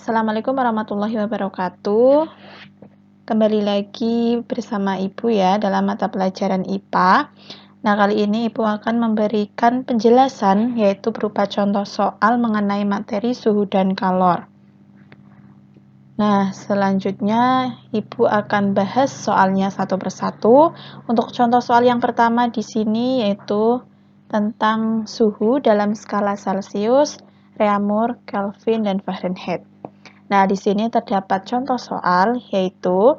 Assalamualaikum warahmatullahi wabarakatuh. Kembali lagi bersama Ibu ya dalam mata pelajaran IPA. Nah, kali ini Ibu akan memberikan penjelasan yaitu berupa contoh soal mengenai materi suhu dan kalor. Nah, selanjutnya Ibu akan bahas soalnya satu persatu. Untuk contoh soal yang pertama di sini yaitu tentang suhu dalam skala Celcius, Reaumur, Kelvin, dan Fahrenheit. Nah, di sini terdapat contoh soal, yaitu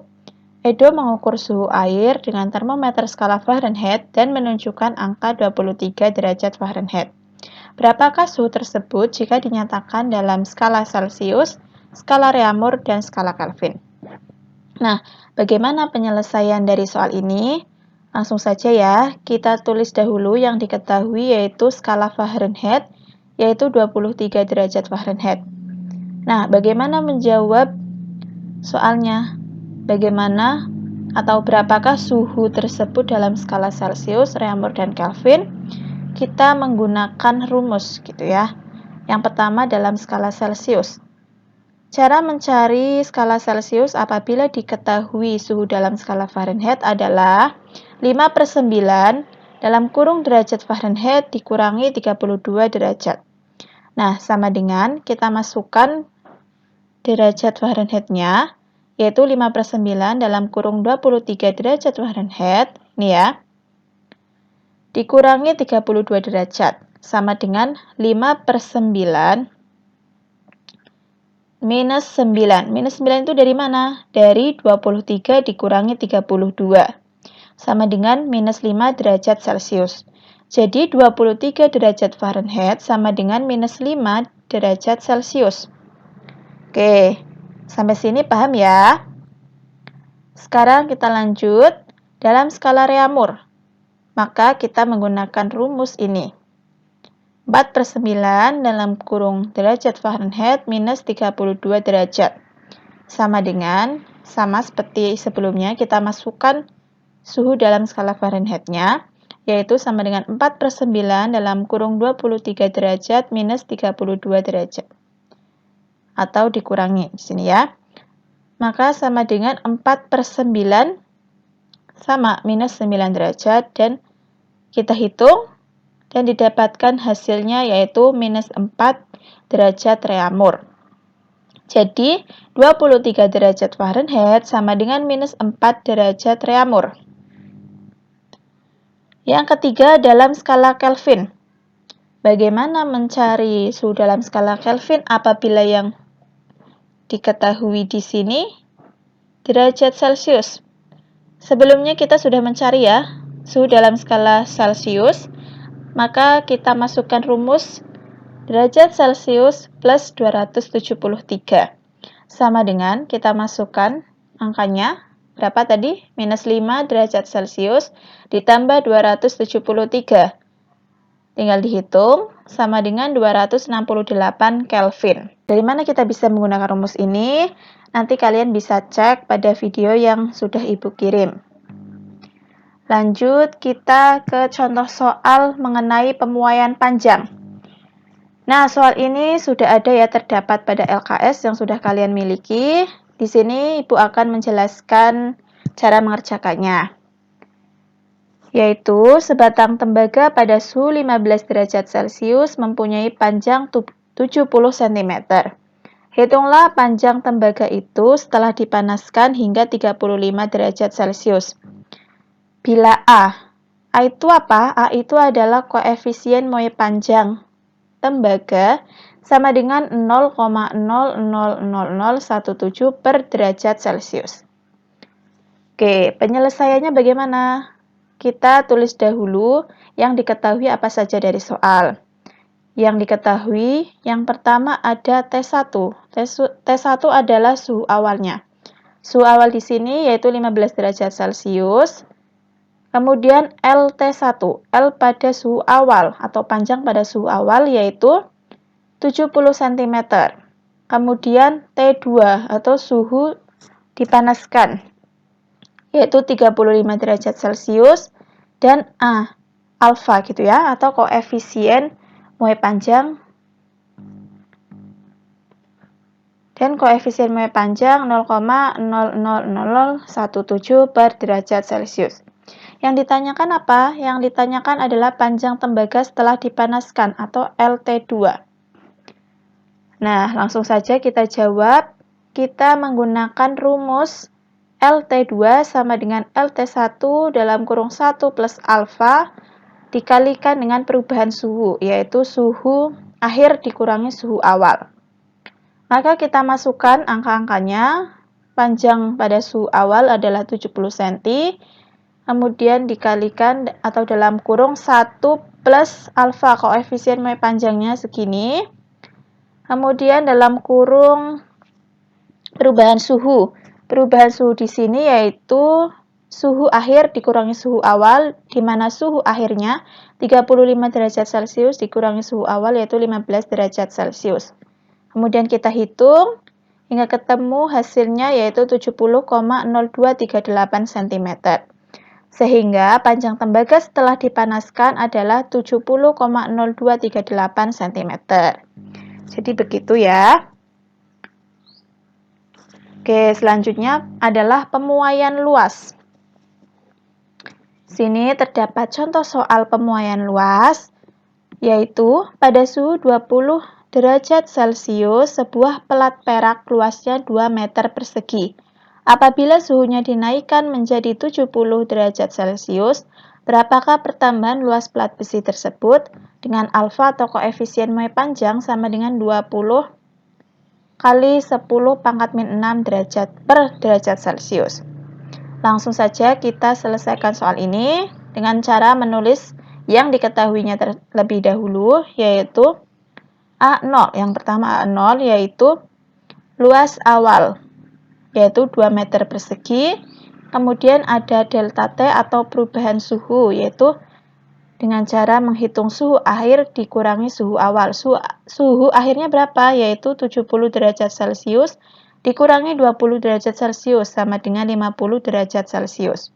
Edo mengukur suhu air dengan termometer skala Fahrenheit dan menunjukkan angka 23 derajat Fahrenheit. Berapakah suhu tersebut jika dinyatakan dalam skala Celcius, skala Reaumur, dan skala Kelvin? Nah, bagaimana penyelesaian dari soal ini? Langsung saja ya, kita tulis dahulu yang diketahui yaitu skala Fahrenheit, yaitu 23 derajat Fahrenheit. Nah, bagaimana menjawab soalnya? Bagaimana atau berapakah suhu tersebut dalam skala Celcius, Reaumur, dan Kelvin? Kita menggunakan rumus gitu ya. Yang pertama dalam skala Celcius. Cara mencari skala Celcius apabila diketahui suhu dalam skala Fahrenheit adalah 5/9 dalam kurung derajat Fahrenheit dikurangi 32 derajat. Nah, sama dengan kita masukkan derajat Fahrenheit-nya, yaitu 5/9 dalam kurung 23 derajat Fahrenheit, ini ya, dikurangi 32 derajat, sama dengan 5/9 minus 9. Minus 9 itu dari mana? Dari 23 dikurangi 32, sama dengan minus 5 derajat Celcius. Jadi 23 derajat Fahrenheit sama dengan minus 5 derajat Celcius. Oke, sampai sini paham ya? Sekarang kita lanjut dalam skala Reaumur. Maka kita menggunakan rumus ini. 4/9 dalam kurung derajat Fahrenheit minus 32 derajat. Sama seperti sebelumnya, kita masukkan suhu dalam skala Fahrenheit-nya, yaitu sama dengan 4/9 dalam kurung 23 derajat minus 32 derajat. Atau dikurangi di sini ya. Maka sama dengan 4/9 sama minus 9 derajat, dan kita hitung dan didapatkan hasilnya yaitu minus 4 derajat Reaumur. Jadi 23 derajat Fahrenheit sama dengan minus 4 derajat Reaumur. Yang ketiga dalam skala Kelvin. Bagaimana mencari suhu dalam skala Kelvin apabila yang diketahui di sini derajat Celcius? Sebelumnya kita sudah mencari ya suhu dalam skala Celcius, maka kita masukkan rumus derajat Celcius plus 273. Sama dengan kita masukkan angkanya, berapa tadi? Minus 5 derajat Celcius ditambah 273. Tinggal dihitung, sama dengan 268 Kelvin. Dari mana kita bisa menggunakan rumus ini? Nanti kalian bisa cek pada video yang sudah Ibu kirim. Lanjut, kita ke contoh soal mengenai pemuaian panjang. Nah, soal ini sudah ada ya, terdapat pada LKS yang sudah kalian miliki. Di sini Ibu akan menjelaskan cara mengerjakannya. Yaitu, sebatang tembaga pada suhu 15 derajat Celcius mempunyai panjang 70 cm. Hitunglah panjang tembaga itu setelah dipanaskan hingga 35 derajat Celcius. Bila A itu apa? A itu adalah koefisien muai panjang tembaga sama dengan 0,000017 per derajat Celcius. Oke, penyelesaiannya bagaimana? Kita tulis dahulu yang diketahui apa saja dari soal. Yang diketahui, yang pertama ada T1. T1 adalah suhu awalnya. Suhu awal di sini yaitu 15 derajat Celcius. Kemudian LT1, L pada suhu awal atau panjang pada suhu awal yaitu 70 cm. Kemudian T2 atau suhu dipanaskan yaitu 35 derajat Celcius, dan alfa gitu ya, atau koefisien muai panjang Dan koefisien muai panjang 0,00017 per derajat Celcius. Yang ditanyakan apa? Yang ditanyakan adalah panjang tembaga setelah dipanaskan atau LT2. Nah, langsung saja kita jawab. Kita menggunakan rumus LT2 sama dengan LT1 dalam kurung 1 plus alfa dikalikan dengan perubahan suhu, yaitu suhu akhir dikurangi suhu awal. Maka kita masukkan angka-angkanya. Panjang pada suhu awal adalah 70 cm, kemudian dikalikan atau dalam kurung 1 plus alfa, koefisien muai panjangnya segini. Kemudian dalam kurung perubahan suhu. Perubahan suhu di sini yaitu suhu akhir dikurangi suhu awal, di mana suhu akhirnya 35 derajat Celcius dikurangi suhu awal yaitu 15 derajat Celcius. Kemudian kita hitung hingga ketemu hasilnya yaitu 70,0238 cm. Sehingga panjang tembaga setelah dipanaskan adalah 70,0238 cm. Jadi begitu ya. Oke, selanjutnya adalah pemuaian luas. Sini terdapat contoh soal pemuaian luas, yaitu pada suhu 20 derajat Celcius sebuah pelat perak luasnya 2 meter persegi. Apabila suhunya dinaikkan menjadi 70 derajat Celcius, berapakah pertambahan luas pelat besi tersebut dengan alfa atau koefisien muai panjang sama dengan 20 kali 10 pangkat min 6 derajat per derajat Celcius. Langsung saja kita selesaikan soal ini dengan cara menulis yang diketahuinya terlebih dahulu, yaitu A0. Yang pertama A0 yaitu luas awal, yaitu 2 meter persegi. Kemudian ada delta T atau perubahan suhu, yaitu dengan cara menghitung suhu akhir dikurangi suhu awal. Suhu akhirnya berapa? Yaitu 70 derajat Celcius dikurangi 20 derajat Celcius sama dengan 50 derajat Celcius.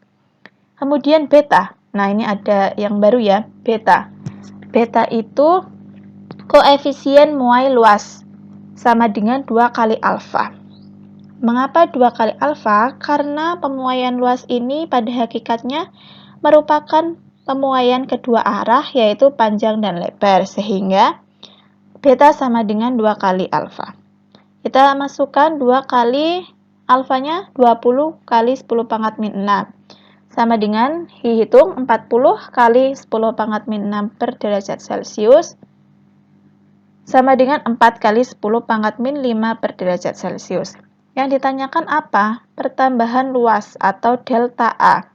Kemudian beta. Nah, ini ada yang baru ya, beta. Beta itu koefisien muai luas sama dengan 2 kali alfa. Mengapa 2 kali alfa? Karena pemuaian luas ini pada hakikatnya merupakan pemuaian kedua arah, yaitu panjang dan lebar, sehingga beta sama dengan 2 kali alfa. Kita masukkan 2 kali alfanya 20 kali 10 pangkat min 6 sama dengan dihitung 40 kali 10 pangkat min 6 per derajat Celcius sama dengan 4 kali 10 pangkat min 5 per derajat Celcius. Yang ditanyakan apa? Pertambahan luas atau delta A.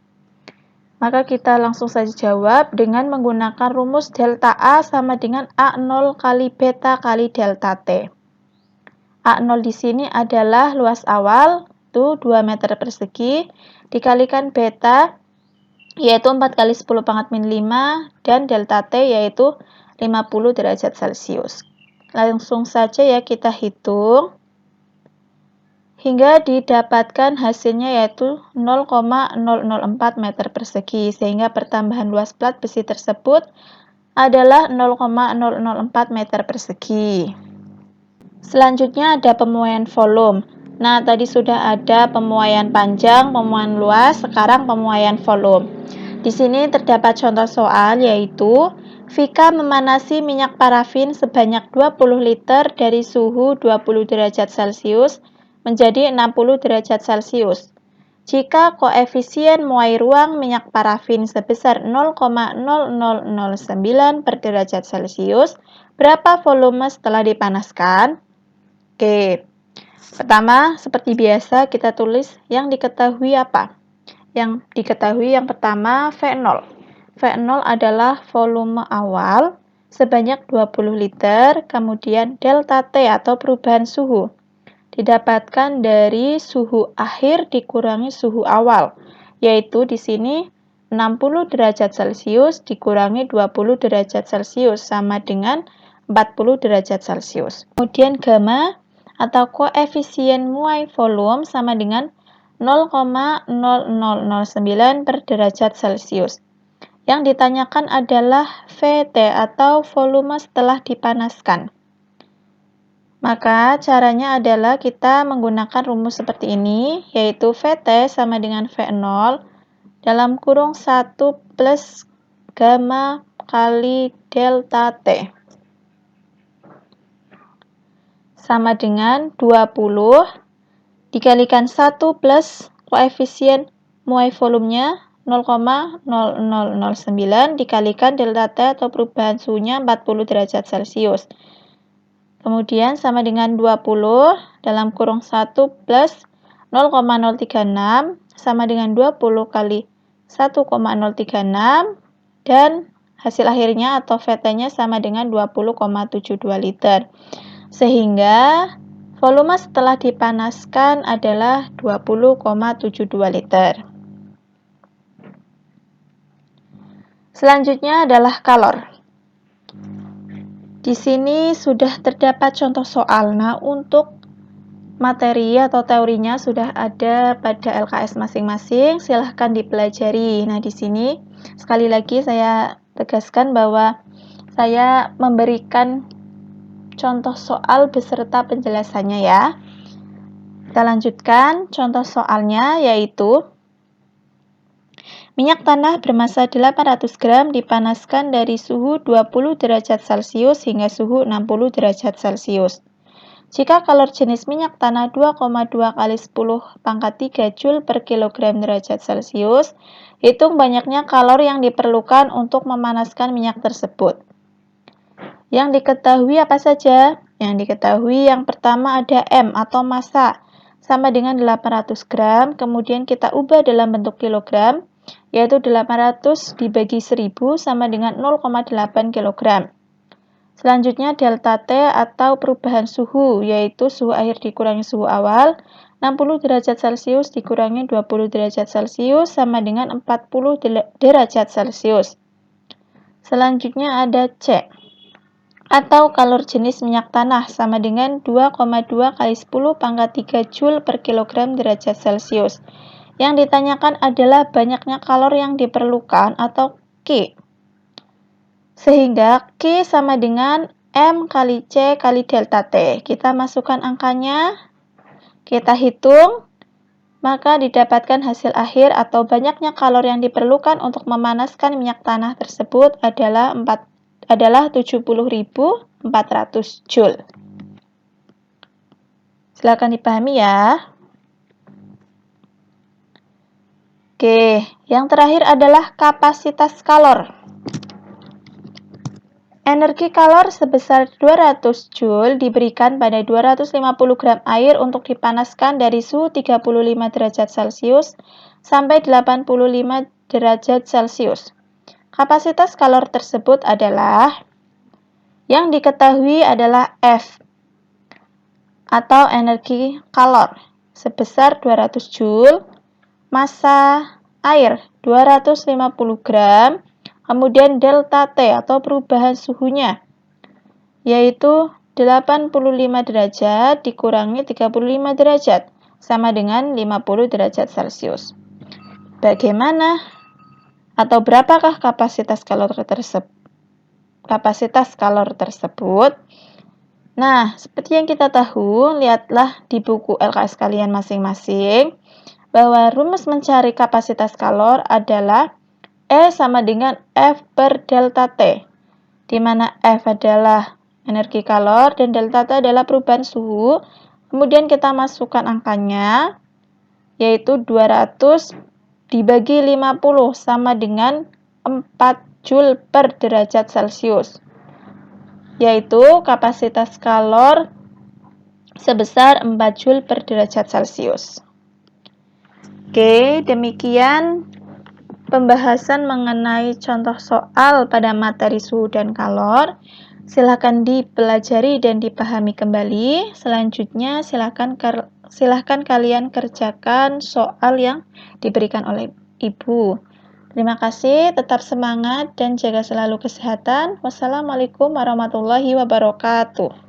Maka kita langsung saja jawab dengan menggunakan rumus delta A sama dengan A0 kali beta kali delta T. A0 di sini adalah luas awal, itu 2 meter persegi, dikalikan beta, yaitu 4 kali 10 pangkat min 5, dan delta T yaitu 50 derajat Celcius. Langsung saja ya kita hitung hingga didapatkan hasilnya yaitu 0,004 meter persegi, sehingga pertambahan luas plat besi tersebut adalah 0,004 meter persegi. Selanjutnya ada pemuaian volume. Nah, tadi sudah ada pemuaian panjang, pemuaian luas, sekarang pemuaian volume. Di sini terdapat contoh soal yaitu Vika memanasi minyak parafin sebanyak 20 liter dari suhu 20 derajat Celcius menjadi 60 derajat Celcius. Jika koefisien muai ruang minyak parafin sebesar 0,0009 per derajat Celcius, berapa volume setelah dipanaskan? Oke, pertama seperti biasa kita tulis yang diketahui apa? Yang diketahui yang pertama V0. V0 adalah volume awal sebanyak 20 liter, kemudian delta T atau perubahan suhu didapatkan dari suhu akhir dikurangi suhu awal, yaitu di sini 60 derajat Celcius dikurangi 20 derajat Celcius sama dengan 40 derajat Celcius. Kemudian gamma atau koefisien muai volume sama dengan 0,0009 per derajat Celcius. Yang ditanyakan adalah VT atau volume setelah dipanaskan. Maka caranya adalah kita menggunakan rumus seperti ini, yaitu VT sama dengan V0 dalam kurung 1 plus gamma kali delta T. Sama dengan 20 dikalikan 1 plus koefisien muai volumenya 0,0009 dikalikan delta T atau perubahan suhunya 40 derajat Celcius. Kemudian sama dengan 20 dalam kurung 1 plus 0,036 sama dengan 20 kali 1,036 dan hasil akhirnya atau VT-nya sama dengan 20,72 liter. Sehingga volume setelah dipanaskan adalah 20,72 liter. Selanjutnya adalah kalor. Di sini sudah terdapat contoh soal. Nah, untuk materi atau teorinya sudah ada pada LKS masing-masing. Silahkan dipelajari. Nah, di sini sekali lagi saya tegaskan bahwa saya memberikan contoh soal beserta penjelasannya ya. Kita lanjutkan contoh soalnya, yaitu minyak tanah bermassa 800 gram dipanaskan dari suhu 20 derajat Celcius hingga suhu 60 derajat Celcius. Jika kalor jenis minyak tanah 2,2 kali 10 pangkat 3 Joule per kilogram derajat Celcius, hitung banyaknya kalor yang diperlukan untuk memanaskan minyak tersebut. Yang diketahui apa saja? Yang diketahui yang pertama ada M atau massa, sama dengan 800 gram, kemudian kita ubah dalam bentuk kilogram, yaitu 800 dibagi 1000 sama dengan 0,8 kg. Selanjutnya delta T atau perubahan suhu, yaitu suhu akhir dikurangi suhu awal, 60 derajat Celcius dikurangi 20 derajat Celcius sama dengan 40 derajat Celcius. Selanjutnya ada C atau kalor jenis minyak tanah sama dengan 2,2 kali 10 pangkat 3 Joule per kilogram derajat Celcius. Yang ditanyakan adalah banyaknya kalor yang diperlukan atau Q. Sehingga Q sama dengan M kali C kali delta T. Kita masukkan angkanya, kita hitung, maka didapatkan hasil akhir atau banyaknya kalor yang diperlukan untuk memanaskan minyak tanah tersebut adalah 70.400 Joule. Silakan dipahami ya. Oke, yang terakhir adalah kapasitas kalor. Energi kalor sebesar 200 Joule diberikan pada 250 gram air untuk dipanaskan dari suhu 35 derajat Celcius sampai 85 derajat Celcius. Kapasitas kalor tersebut adalah yang diketahui adalah F atau energi kalor sebesar 200 Joule, massa air 250 gram, kemudian delta T atau perubahan suhunya yaitu 85 derajat dikurangi 35 derajat sama dengan 50 derajat Celcius. Bagaimana atau berapakah kapasitas kalor tersebut? Nah, seperti yang kita tahu, lihatlah di buku LKS kalian masing-masing bahwa rumus mencari kapasitas kalor adalah E sama dengan F per delta T, di mana F adalah energi kalor dan delta T adalah perubahan suhu. Kemudian kita masukkan angkanya, yaitu 200 dibagi 50 sama dengan 4 Joule per derajat Celcius, yaitu kapasitas kalor sebesar 4 Joule per derajat Celcius. Oke, demikian pembahasan mengenai contoh soal pada materi suhu dan kalor. Silakan dipelajari dan dipahami kembali. Selanjutnya silakan kalian kerjakan soal yang diberikan oleh Ibu. Terima kasih, tetap semangat dan jaga selalu kesehatan. Wassalamualaikum warahmatullahi wabarakatuh.